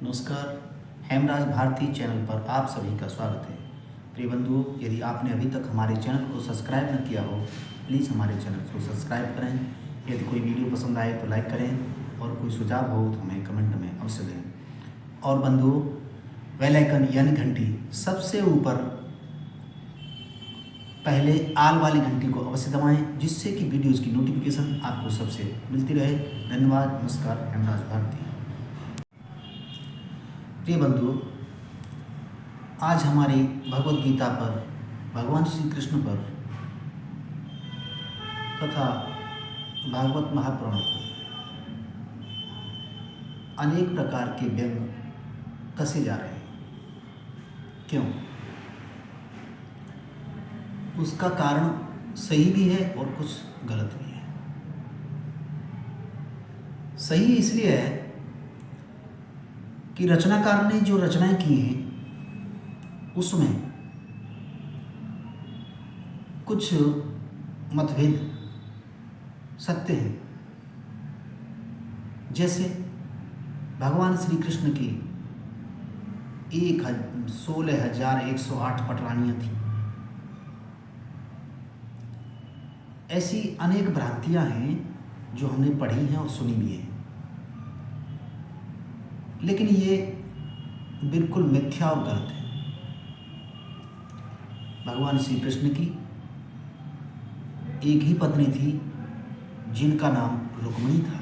नमस्कार। हेमराज भारती चैनल पर आप सभी का स्वागत है। प्रिय बंधुओं, यदि आपने अभी तक हमारे चैनल को सब्सक्राइब न किया हो, प्लीज़ हमारे चैनल को सब्सक्राइब करें। यदि कोई वीडियो पसंद आए तो लाइक करें और कोई सुझाव हो तो हमें कमेंट में अवश्य दें। और बंधुओं, बेल आइकन यानी घंटी सबसे ऊपर पहले आल वाली घंटी को अवश्य दबाएं, जिससे कि वीडियोज़ की नोटिफिकेशन आपको सबसे मिलती रहे। धन्यवाद। नमस्कार। हेमराज भारती। प्रिय बंधुओं, आज हमारी भगवत गीता पर, भगवान श्री कृष्ण पर तथा भागवत महापुराण पर अनेक प्रकार के व्यंग कसे जा रहे हैं। क्यों? उसका कारण सही भी है और कुछ गलत भी है। सही इसलिए है कि रचनाकार ने जो रचनाएं की हैं उसमें कुछ मतभेद सत्य हैं। जैसे भगवान श्री कृष्ण की 16,108 पटरानियाँ थीं। ऐसी अनेक भ्रांतियाँ हैं जो हमने पढ़ी हैं और सुनी भी हैं, लेकिन ये बिल्कुल मिथ्या और गलत है। भगवान श्री कृष्ण की एक ही पत्नी थी जिनका नाम रुक्मिणी था।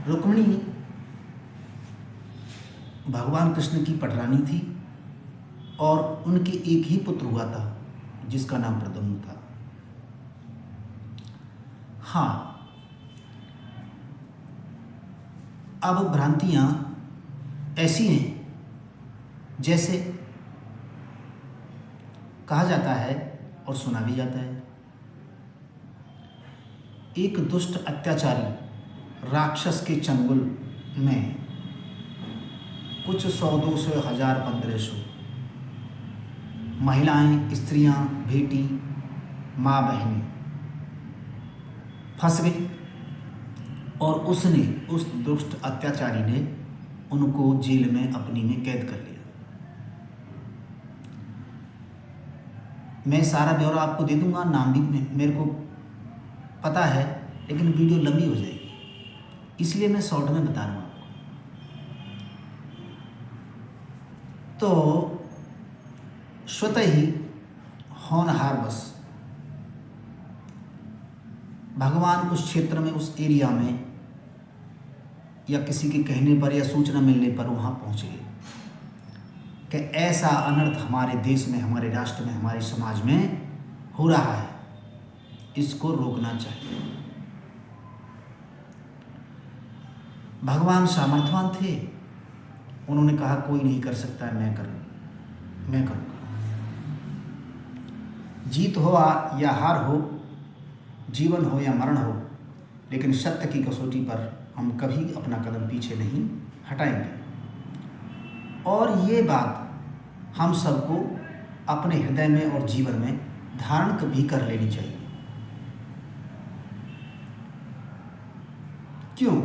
रुक्मिणी भगवान कृष्ण की पटरानी थी और उनके एक ही पुत्र हुआ था जिसका नाम प्रद्युम्न था। हाँ, अब भ्रांतियाँ ऐसी हैं जैसे कहा जाता है और सुना भी जाता है, एक दुष्ट अत्याचारी राक्षस के चंगुल में कुछ 100, 200, 1000, 1500 महिलाएं, स्त्रियां, बेटी, माँ, बहनें फंस गई और उस दुष्ट अत्याचारी ने उनको जेल में अपनी में कैद कर लिया। मैं सारा ब्यौरा आपको दे दूंगा, नाम भी मेरे को पता है, लेकिन वीडियो लंबी हो जाएगी, इसलिए मैं शॉर्ट में बता रहा हूँ आपको। तो स्वतः ही होनहार बस भगवान उस क्षेत्र में, उस एरिया में, या किसी के कहने पर या सूचना मिलने पर वहाँ पहुँच गए कि ऐसा अनर्थ हमारे देश में, हमारे राष्ट्र में, हमारे समाज में हो रहा है, इसको रोकना चाहिए। भगवान सामर्थ्यवान थे, उन्होंने कहा कोई नहीं कर सकता है, मैं करूँगा। जीत हो या हार हो, जीवन हो या मरण हो, लेकिन सत्य की कसौटी पर हम कभी अपना कदम पीछे नहीं हटाएंगे। और ये बात हम सबको अपने हृदय में और जीवन में धारण भी कर लेनी चाहिए। क्यों?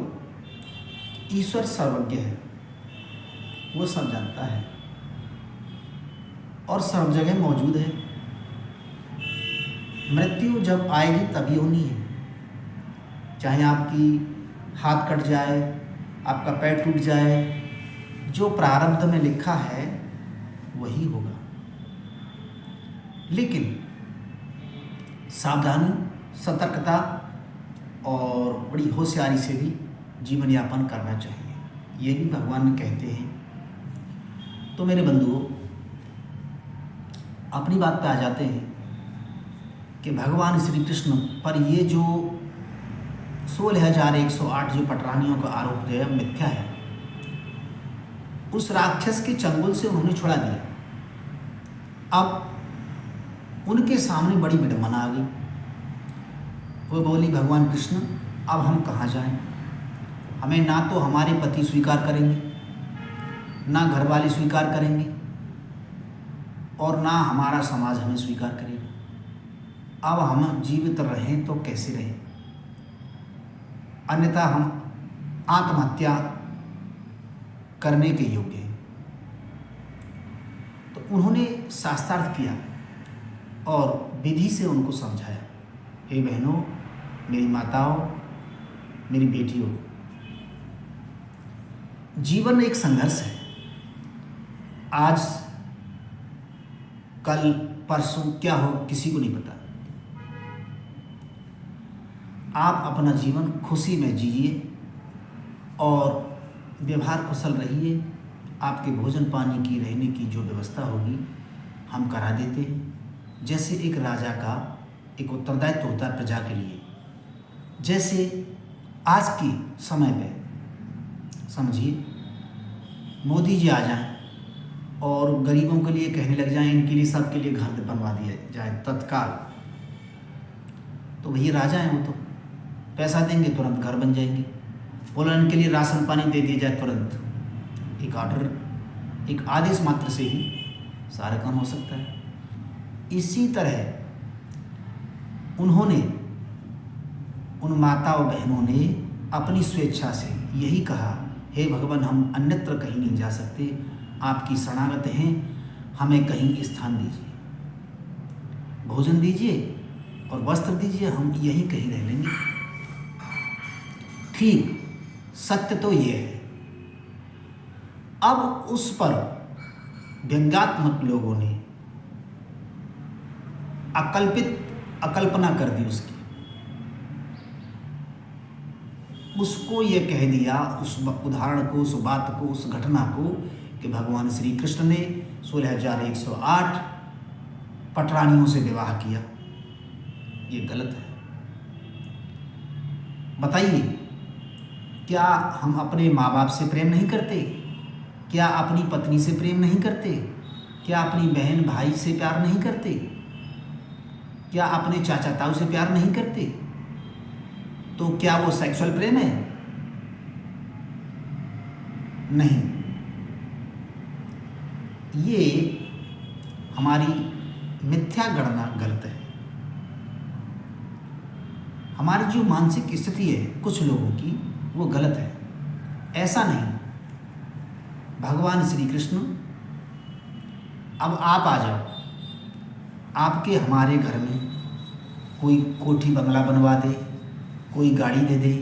ईश्वर सर्वज्ञ है, वो सब जानता है और सब जगह मौजूद है। मृत्यु जब आएगी तभी होनी है, चाहे आपकी हाथ कट जाए, आपका पैर टूट जाए, जो प्रारब्ध में लिखा है वही होगा। लेकिन सावधानी, सतर्कता और बड़ी होशियारी से भी जीवन यापन करना चाहिए, ये भी भगवान कहते हैं। तो मेरे बंधुओं, अपनी बात पे आ जाते हैं कि भगवान श्री कृष्ण पर ये जो 16,108 जो पटरानियों का आरोप जो है मिथ्या है, उस राक्षस के चंगुल से उन्होंने छुड़ा दिया। अब उनके सामने बड़ी विडंबना आ गई। वो बोली, भगवान कृष्ण अब हम कहाँ जाएं? हमें ना तो हमारे पति स्वीकार करेंगे, ना घर वाले स्वीकार करेंगे, और ना हमारा समाज हमें स्वीकार करेगा। अब हम जीवित रहें तो कैसे रहें? अन्यथा हम आत्महत्या करने के योग्य हैं। तो उन्होंने शास्त्रार्थ किया और विधि से उनको समझाया, हे बहनों, मेरी माताओं, मेरी बेटियों, जीवन एक संघर्ष है। आज कल परसों क्या हो किसी को नहीं पता। आप अपना जीवन खुशी में जिए और व्यवहार कुशल रहिए। आपके भोजन पानी की, रहने की जो व्यवस्था होगी हम करा देते हैं। जैसे एक राजा का एक उत्तरदायित्व होता है प्रजा के लिए, जैसे आज के समय पे समझिए मोदी जी आ जाएं और गरीबों के लिए कहने लग जाएं इनके लिए, सबके लिए घर बनवा दिया जाए तत्काल, तो वही राजा हैं। वो तो पैसा देंगे तुरंत घर बन जाएंगे। बोला इनके लिए राशन पानी दे दिया जाए तुरंत। एक ऑर्डर, एक आदेश मात्र से ही सारा काम हो सकता है। इसी तरह उन्होंने, उन माता और बहनों ने अपनी स्वेच्छा से यही कहा, हे भगवान, हम अन्यत्र कहीं नहीं जा सकते, आपकी शरणागत हैं, हमें कहीं स्थान दीजिए, भोजन दीजिए और वस्त्र दीजिए, हम यहीं कहीं रह लेंगे। ठीक, सत्य तो ये है। अब उस पर व्यंग्यात्मक लोगों ने अकल्पना कर दी उसकी, उसको ये कह दिया, उस उदाहरण को, उस बात को, उस घटना को, कि भगवान श्री कृष्ण ने 16,108 पटरानियों से विवाह किया। ये गलत है। बताइए, क्या हम अपने माँ बाप से प्रेम नहीं करते? क्या अपनी पत्नी से प्रेम नहीं करते? क्या अपनी बहन भाई से प्यार नहीं करते? क्या अपने चाचा ताऊ से प्यार नहीं करते? तो क्या वो सेक्सुअल प्रेम है? नहीं। ये हमारी मिथ्या गणना गलत है। हमारी जो मानसिक स्थिति है कुछ लोगों की, वो गलत है। ऐसा नहीं। भगवान श्री कृष्ण, अब आप आ जाओ, आपके हमारे घर में कोई कोठी बंगला बनवा दे, कोई गाड़ी दे दे,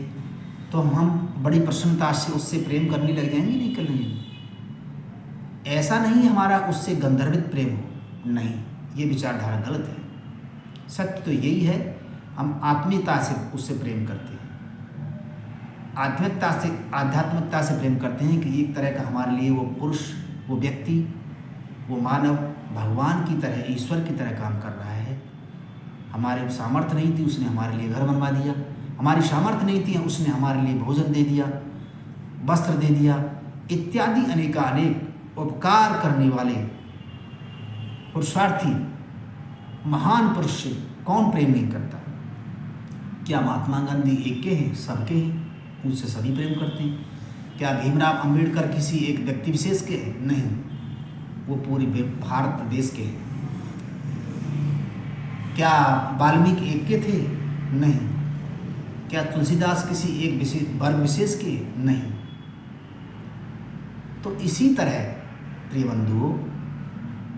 तो हम बड़ी प्रसन्नता से उससे प्रेम करने लग जाएंगे? नहीं करेंगे। ऐसा नहीं हमारा उससे गंधर्वित प्रेम हो, नहीं, ये विचारधारा गलत है। सत्य तो यही है, हम आत्मीयता से उससे प्रेम करते हैं, आध्यात्मिकता से प्रेम करते हैं कि एक तरह का हमारे लिए वो पुरुष, वो व्यक्ति, वो मानव भगवान की तरह, ईश्वर की तरह काम कर रहा है। हमारे सामर्थ्य नहीं थी, उसने हमारे लिए घर बनवा दिया। हमारी सामर्थ्य नहीं थी, उसने हमारे लिए भोजन दे दिया, वस्त्र दे दिया, इत्यादि अनेकानेक उपकार करने वाले पुरुषार्थी महान पुरुष से कौन प्रेम नहीं करता? क्या महात्मा गांधी एक के हैं? सबके हैं, उनसे सभी प्रेम करते हैं। क्या भीमराव अंबेडकर किसी एक व्यक्ति विशेष के हैं? नहीं, वो पूरे भारत देश के हैं। क्या वाल्मीकि एक के थे? नहीं। क्या तुलसीदास किसी एक वर्ग विशेष के? नहीं। तो इसी तरह प्रिय बंधुओं,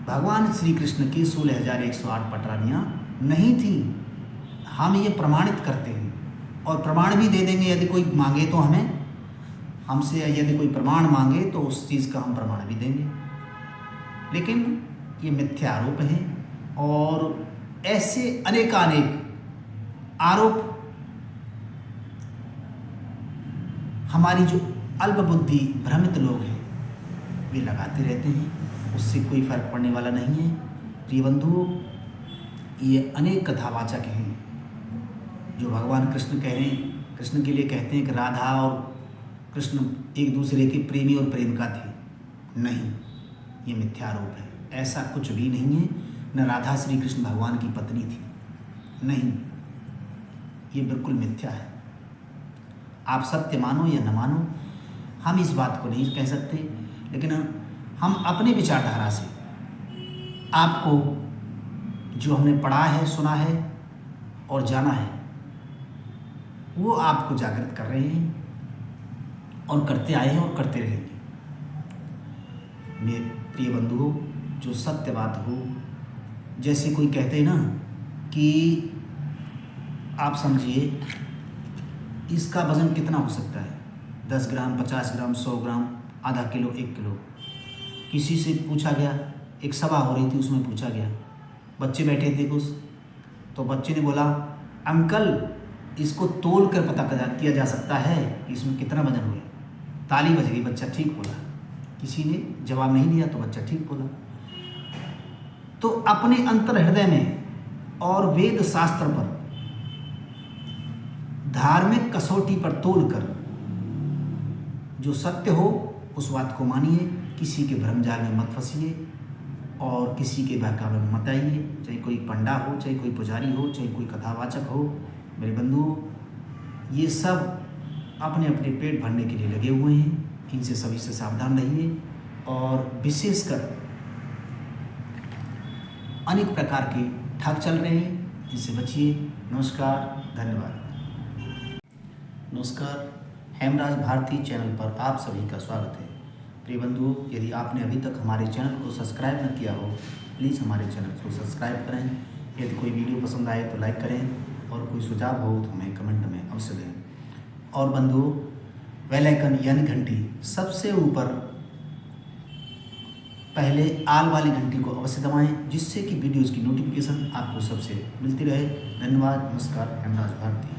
भगवान श्री कृष्ण की 16,108 पटरानियाँ नहीं थी। हम ये प्रमाणित करते हैं और प्रमाण भी दे देंगे। यदि कोई मांगे तो हमें, हमसे यदि कोई प्रमाण मांगे तो उस चीज़ का हम प्रमाण भी देंगे। लेकिन ये मिथ्या आरोप हैं और ऐसे अनेकानेक आरोप हमारी जो अल्पबुद्धि भ्रमित लोग हैं वे लगाते रहते हैं। उससे कोई फर्क पड़ने वाला नहीं है। प्रिय बंधुओं, ये अनेक कथावाचक हैं जो भगवान कृष्ण कह रहे हैं, कृष्ण के लिए कहते हैं कि राधा और कृष्ण एक दूसरे के प्रेमी और प्रेमिका थे। नहीं, ये मिथ्या आरोप है। ऐसा कुछ भी नहीं है। न राधा श्री कृष्ण भगवान की पत्नी थी, नहीं, ये बिल्कुल मिथ्या है। आप सत्य मानो या न मानो, हम इस बात को नहीं कह सकते, लेकिन हम अपने विचारधारा से आपको जो हमने पढ़ा है, सुना है और जाना है, वो आपको जागृत कर रहे हैं और करते आए हैं और करते रहेंगे। मेरे प्रिय बंधुओं, जो सत्य बात हो, जैसे कोई कहते हैं ना कि आप समझिए इसका वज़न कितना हो सकता है, 10 ग्राम, 50 ग्राम, 100 ग्राम, आधा किलो, 1 किलो। किसी से पूछा गया, एक सभा हो रही थी, उसमें पूछा गया, बच्चे बैठे थे कुछ, तो बच्चे ने बोला, अंकल इसको तोल कर पता किया जा सकता है कि इसमें कितना वजन हुआ। ताली बज गई, बच्चा ठीक बोला। किसी ने जवाब नहीं दिया तो बच्चा ठीक बोला। तो अपने अंतर हृदय में और वेद शास्त्र पर, धार्मिक कसौटी पर तोलकर जो सत्य हो उस बात को मानिए, किसी के भ्रमजाल में मत फंसिए और किसी के बहकावे में मत आइए। चाहे कोई पंडा हो, चाहे कोई पुजारी हो, चाहे कोई कथावाचक हो, मेरे बंधुओं, ये सब अपने अपने पेट भरने के लिए लगे हुए हैं। इनसे सभी से सावधान रहिए और विशेषकर अनेक प्रकार के ठग चल रहे हैं, इनसे बचिए। नमस्कार, धन्यवाद। नमस्कार, हेमराज भारती चैनल पर आप सभी का स्वागत है। प्रिय बंधुओं, यदि आपने अभी तक हमारे चैनल को सब्सक्राइब न किया हो, प्लीज़ हमारे चैनल को सब्सक्राइब करें। यदि कोई वीडियो पसंद आए तो लाइक करें और कोई सुझाव हो तो हमें कमेंट में अवश्य दें। और बंधुओं, बेल आइकन यानी घंटी सबसे ऊपर पहले आल वाली घंटी को अवश्य दबाएं, जिससे कि वीडियोज़ की नोटिफिकेशन आपको सबसे मिलती रहे। धन्यवाद। नमस्कार। हेमराज भारती।